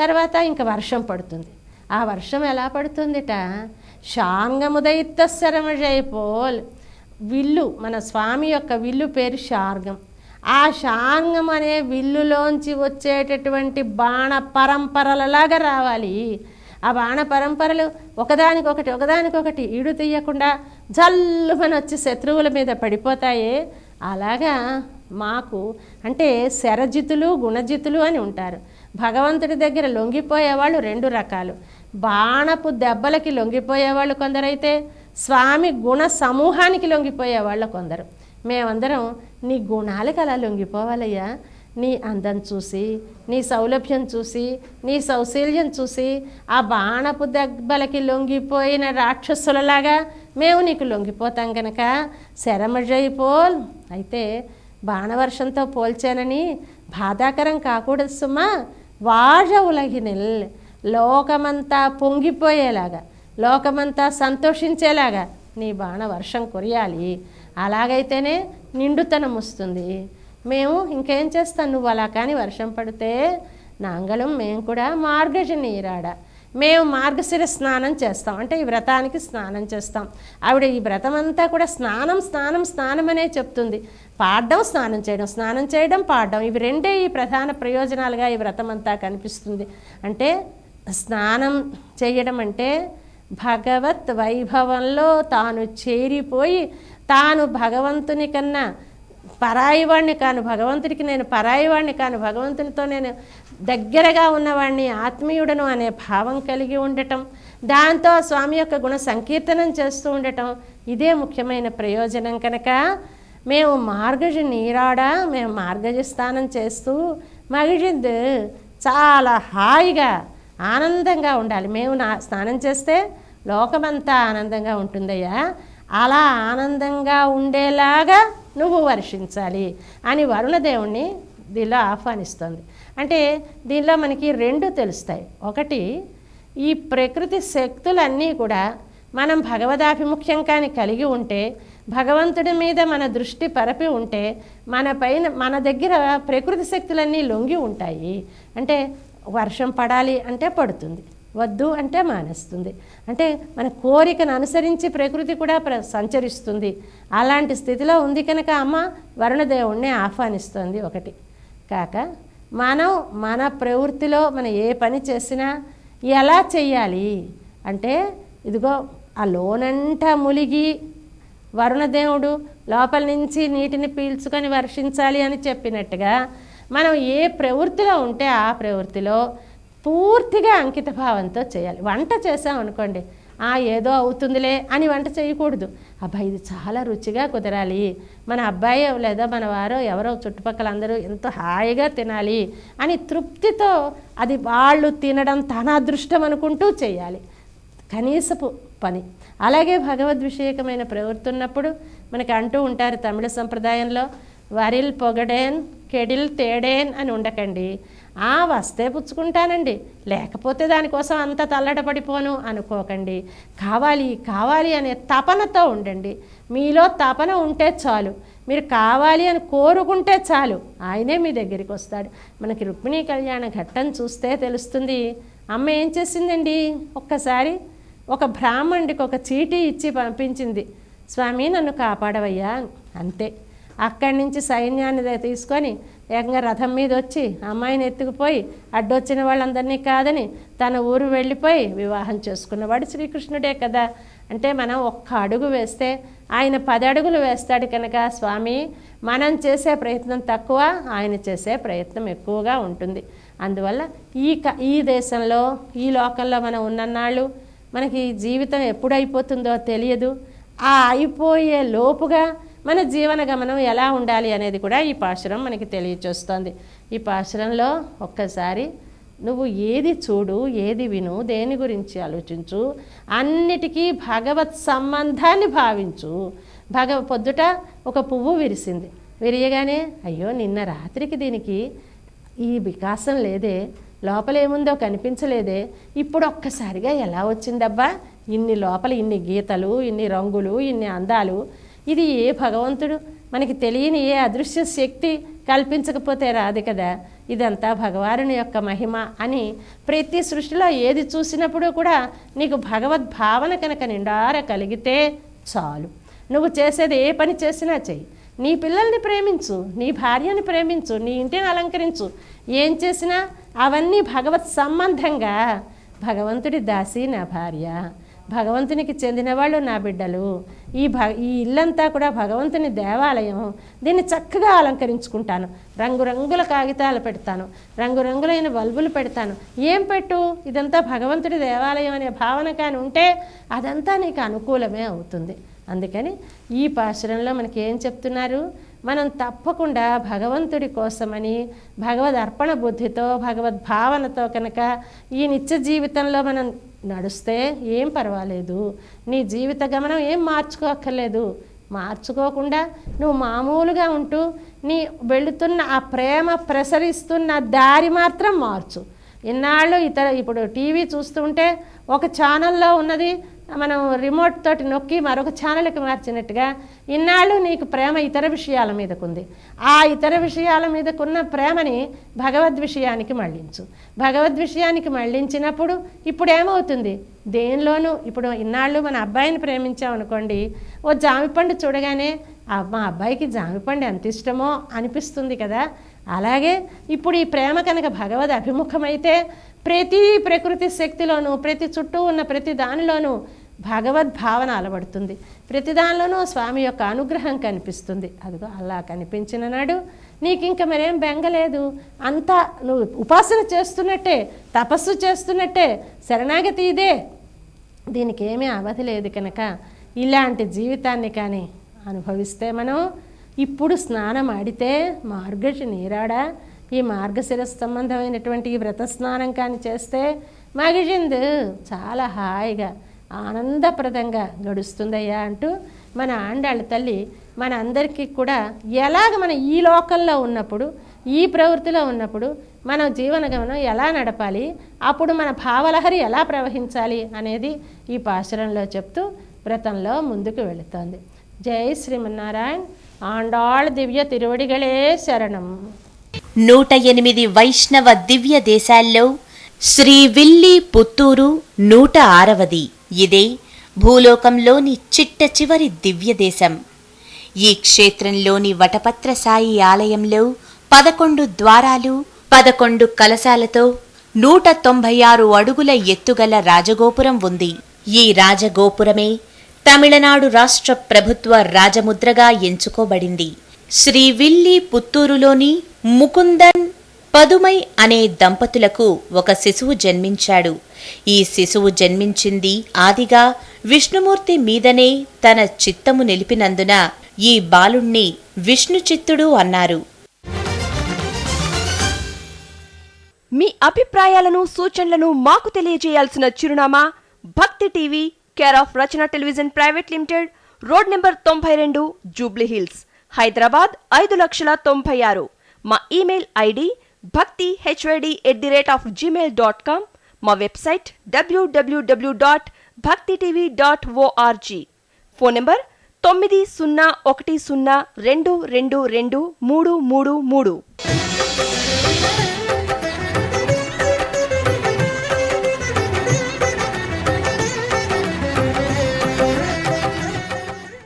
తర్వాత ఇంక వర్షం పడుతుంది. ఆ వర్షం ఎలా పడుతుందిట, శార్ంగముదైత్తశరమజైపోల్. విల్లు, మన స్వామి యొక్క విల్లు పేరు శార్ంగం. ఆ శార్ంగం అనే విల్లులోంచి వచ్చేటటువంటి బాణ పరంపరలలాగా రావాలి. ఆ బాణ పరంపరలు ఒకదానికొకటి ఈడు తీయకుండా జల్లుమని వచ్చి శత్రువుల మీద పడిపోతాయే, అలాగా మాకు అంటే శరజితులు గుణజితులు అని ఉంటారు. భగవంతుడి దగ్గర లొంగిపోయేవాళ్ళు 2 రకాలు. బాణపు దెబ్బలకి లొంగిపోయేవాళ్ళు కొందరైతే, స్వామి గుణ సమూహానికి లొంగిపోయేవాళ్ళు కొందరు. మేమందరం నీ గుణాలకు అలా లొంగిపోవాలయ్యా. నీ అందం చూసి, నీ సౌలభ్యం చూసి, నీ సౌశీల్యం చూసి ఆ బాణపు దెబ్బలకి లొంగిపోయిన రాక్షసులలాగా మేము నీకు లొంగిపోతాం కనుక శరమజైపోల్. అయితే బాణవర్షంతో పోల్చానని బాధాకరం కాకూడదు సుమా. వాజ ఉలగినిల్, లోకమంతా పొంగిపోయేలాగా, లోకమంతా సంతోషించేలాగా నీ బాణవర్షం కురియాలి. అలాగైతేనే నిండుతనం వస్తుంది. మేము ఇంకేం చేస్తాం, నువ్వు అలా కానీ వర్షం పడితే నాంగళం మేము కూడా మార్గజ నీరాడ, మేము మార్గశిర స్నానం చేస్తాం. అంటే ఈ వ్రతానికి స్నానం చేస్తాం. ఆవిడ ఈ వ్రతం అంతా కూడా స్నానం స్నానం స్నానం అనే చెప్తుంది. పాడడం, స్నానం చేయడం, స్నానం చేయడం, పాడడం, ఇవి 2 ఈ ప్రధాన ప్రయోజనాలుగా ఈ వ్రతం అంతా కనిపిస్తుంది. అంటే స్నానం చేయడం అంటే భగవత్ వైభవంలో తాను చేరిపోయి, తాను భగవంతుని కన్నా పరాయివాణ్ణి కాను, భగవంతుడికి నేను పరాయివాణ్ణి కాను, భగవంతునితో నేను దగ్గరగా ఉన్నవాడిని, ఆత్మీయుడను అనే భావం కలిగి ఉండటం, దాంతో స్వామి యొక్క గుణ సంకీర్తనం చేస్తూ ఉండటం, ఇదే ముఖ్యమైన ప్రయోజనం. కనుక మేము మార్గజ నీరాడ, మేము మార్గజ స్నానం చేస్తూ మగిజింది చాలా హాయిగా ఆనందంగా ఉండాలి. మేము స్నానం చేస్తే లోకమంతా ఆనందంగా ఉంటుందయ్యా, అలా ఆనందంగా ఉండేలాగా నువ్వు వర్షించాలి అని వరుణదేవుణ్ణి దీనిలో ఆహ్వానిస్తుంది. అంటే దీనిలో మనకి 2 తెలుస్తాయి. ఒకటి, ఈ ప్రకృతి శక్తులన్నీ కూడా మనం భగవదాభిముఖ్యం కానీ కలిగి ఉంటే, భగవంతుడి మీద మన దృష్టి పరపి ఉంటే, మన దగ్గర ప్రకృతి శక్తులన్నీ లొంగి ఉంటాయి. అంటే వర్షం పడాలి అంటే పడుతుంది, వద్దు అంటే మానేస్తుంది. అంటే మన కోరికను అనుసరించి ప్రకృతి కూడా సంచరిస్తుంది. అలాంటి స్థితిలో ఉంది కనుక అమ్మ వరుణదేవుణ్ణి ఆహ్వానిస్తుంది. ఒకటి కాక మనం మన ప్రవృత్తిలో మనం ఏ పని చేసినా ఎలా చెయ్యాలి అంటే, ఇదిగో ఆ లోనంట ములిగి వరుణదేవుడు లోపల నుంచి నీటిని పీల్చుకొని వర్షించాలి అని చెప్పినట్టుగా మనం ఏ ప్రవృత్తిలో ఉంటే ఆ ప్రవృత్తిలో పూర్తిగా అంకిత భావంతో చేయాలి. వంట చేసాం అనుకోండి, ఏదో అవుతుందిలే అని వంట చేయకూడదు. అబ్బాయి ఇది చాలా రుచిగా కుదరాలి, మన అబ్బాయి లేదా మన వారో ఎవరో చుట్టుపక్కల అందరూ ఎంతో హాయిగా తినాలి అని తృప్తితో అది వాళ్ళు తినడం తన అదృష్టం అనుకుంటూ చేయాలి, కనీసపు పని. అలాగే భగవద్విషయకమైన ప్రవృత్తి ఉన్నప్పుడు మనకి అంటూ ఉంటారు తమిళ సంప్రదాయంలో, వరిల్ పొగడేన్ కెడిల్ తేడేన్ అని ఉండకండి. వస్తే పుచ్చుకుంటానండి, లేకపోతే దానికోసం అంత తల్లడపడిపోను అనుకోకండి. కావాలి కావాలి అనే తపనతో ఉండండి. మీలో తపన ఉంటే చాలు, మీరు కావాలి అని కోరుకుంటే చాలు, ఆయనే మీ దగ్గరికి వస్తాడు. మనకి రుక్మిణీ కళ్యాణ ఘట్టం చూస్తే తెలుస్తుంది. అమ్మ ఏం చేసిందండి, ఒక్కసారి ఒక బ్రాహ్మణుడికి ఒక చీటీ ఇచ్చి పంపించింది, స్వామి నన్ను కాపాడవయ్యా, అంతే. అక్కడి నుంచి సైన్యాన్ని తీసుకొని ఏకంగా రథం మీద వచ్చి అమ్మాయిని ఎత్తుకుపోయి అడ్డొచ్చిన వాళ్ళందరినీ కాదని తన ఊరు వెళ్ళిపోయి వివాహం చేసుకున్నవాడు శ్రీకృష్ణుడే కదా. అంటే మనం ఒక్క అడుగు వేస్తే ఆయన 10 అడుగులు వేస్తాడు కనుక స్వామి మనం చేసే ప్రయత్నం తక్కువ, ఆయన చేసే ప్రయత్నం ఎక్కువగా ఉంటుంది. అందువల్ల ఈ దేశంలో ఈ లోకంలో మనం ఉన్నన్నాళ్ళు మనకి జీవితం ఎప్పుడు అయిపోతుందో తెలియదు. అయిపోయే లోపుగా మన జీవన గమనం ఎలా ఉండాలి అనేది కూడా ఈ పాశురం మనకి తెలియచేస్తోంది. ఈ పాశురంలో ఒక్కసారి నువ్వు ఏది చూడు, ఏది విను, దేని గురించి ఆలోచించు, అన్నిటికీ భగవత్ సంబంధాన్ని భావించు. పొద్దుట ఒక పువ్వు విరిసింది, విరియగానే అయ్యో నిన్న రాత్రికి దీనికి ఈ వికాసం లేదే, లోపలేముందో కనిపించలేదే, ఇప్పుడు ఒక్కసారిగా ఎలా వచ్చిందబ్బా, ఇన్ని లోపల ఇన్ని గీతలు, ఇన్ని రంగులు, ఇన్ని అందాలు, ఇది ఏ భగవంతుడు మనకి తెలియని ఏ అదృశ్య శక్తి కల్పించకపోతే రాదు కదా. ఇదంతా భగవానుని యొక్క మహిమ అని ప్రతి సృష్టిలో ఏది చూసినప్పుడు కూడా నీకు భగవద్భావన కనుక నిండార కలిగితే చాలు. నువ్వు చేసేది ఏ పని చేసినా చెయ్యి. నీ పిల్లల్ని ప్రేమించు, నీ భార్యని ప్రేమించు, నీ ఇంటిని అలంకరించు. ఏం చేసినా అవన్నీ భగవత్ సంబంధంగా, భగవంతుడి దాసి నా భార్య, భగవంతునికి చెందిన వాళ్ళు నా బిడ్డలు, ఈ ఇల్లంతా కూడా భగవంతుని దేవాలయం, దీన్ని చక్కగా అలంకరించుకుంటాను, రంగురంగుల కాగితాలు పెడతాను, రంగురంగులైన బల్బులు పెడతాను. ఏం పెట్టు, ఇదంతా భగవంతుడి దేవాలయం అనే భావన కానీ ఉంటే అదంతా నీకు అనుకూలమే అవుతుంది. అందుకని ఈ పాశురంలో మనకి ఏం చెప్తున్నారు, మనం తప్పకుండా భగవంతుడి కోసమని భగవద్ అర్పణ బుద్ధితో భగవద్భావనతో కనుక ఈ నిత్య జీవితంలో మనం నడుస్తే ఏం పర్వాలేదు. నీ జీవిత గమనం ఏం మార్చుకోక్కర్లేదు. మార్చుకోకుండా నువ్వు మామూలుగా ఉంటూ నీ వెళుతున్న ఆ ప్రేమ ప్రసరిస్తున్న దారి మాత్రం మార్చు. ఇన్నాళ్ళు ఇప్పుడు టీవీ చూస్తుంటే ఒక ఛానల్లో ఉన్నది మనం రిమోట్ తోటి నొక్కి మరొక ఛానల్కి మార్చినట్టుగా ఇన్నాళ్ళు నీకు ప్రేమ ఇతర విషయాల మీదకుంది. ఆ ఇతర విషయాల మీదకున్న ప్రేమని భగవద్ విషయానికి మళ్ళించు. భగవద్ విషయానికి మళ్ళించినప్పుడు ఇప్పుడు ఏమవుతుంది, దేనిలోనూ ఇప్పుడు ఇన్నాళ్ళు మన అబ్బాయిని ప్రేమించామనుకోండి, ఓ జామిపండు చూడగానే మా అబ్బాయికి జామిపండు ఎంత ఇష్టమో అనిపిస్తుంది కదా. అలాగే ఇప్పుడు ఈ ప్రేమ కనుక భగవద్ అభిముఖమైతే ప్రతి ప్రకృతి శక్తిలోనూ, ప్రతి చుట్టూ ఉన్న ప్రతి దానిలోనూ భగవద్భావన అలవడుతుంది. ప్రతి దానిలోనూ స్వామి యొక్క అనుగ్రహం కనిపిస్తుంది. అదిగో అలా కనిపించిన నాడు నీకు ఇంక మరేం బెంగలేదు. అంతా నువ్వు ఉపాసన చేస్తున్నట్టే, తపస్సు చేస్తున్నట్టే, శరణాగతి ఇదే, దీనికి ఏమీ అవధి లేదు. కనుక ఇలాంటి జీవితాన్ని కానీ అనుభవిస్తే మనం ఇప్పుడు స్నానం ఆడితే మార్గశి నీరాడా, ఈ మార్గశిర సంబంధమైనటువంటి ఈ వ్రత స్నానం కానీ చేస్తే మగిజిందు చాలా హాయిగా ఆనందప్రదంగా గడుస్తుందయ్యా అంటూ మన ఆండాళ్ళ తల్లి మన అందరికీ కూడా ఎలాగ మన ఈ లోకంలో ఉన్నప్పుడు, ఈ ప్రవృత్తిలో ఉన్నప్పుడు మన జీవన గమనం ఎలా నడపాలి, అప్పుడు మన భావలహరి ఎలా ప్రవహించాలి అనేది ఈ పాశురంలో చెప్తూ వ్రతంలో ముందుకు వెళుతోంది. జై శ్రీమన్నారాయణ. ఆండాళ్ దివ్య తిరువడిగళే శరణం. 108 వైష్ణవ దివ్య దేశాల్లో శ్రీవిల్లి పుత్తూరు 106వది. ఇదే భూలోకంలోని చిట్ట చివరి దివ్య దేశం. ఈ క్షేత్రంలోని వటపత్ర సాయి ఆలయంలో 11 ద్వారాలు, 11 కలశాలతో 196 అడుగుల ఎత్తుగల రాజగోపురం ఉంది. ఈ రాజగోపురమే తమిళనాడు రాష్ట్ర ప్రభుత్వ రాజముద్రగా ఎంచుకోబడింది. శ్రీవిల్లి పుత్తూరులోని ముకుందన్ పదుమై అనే దంపతులకు ఒక శిశువు జన్మించాడు. ఈ శిశువు జన్మించింది ఆదిగా విష్ణుమూర్తి మీదనే తన చిత్తము నిలిపినందున ఈ బాలుణ్ణి విష్ణుచిత్తుడు అన్నారు. మీ అభిప్రాయాలను, సూచనలను మాకు తెలియజేయాల్సిన చిరునామా భక్తి TV, care of Rachana television private limited, road number 92, Jubilee hills, Hyderabad 5,96,000. మా ఇమెయిల్ ఐడి bhaktihyd@gmail.com. మా వెబ్సైట్ www.bhaktitv.org. Phone number 901012223333.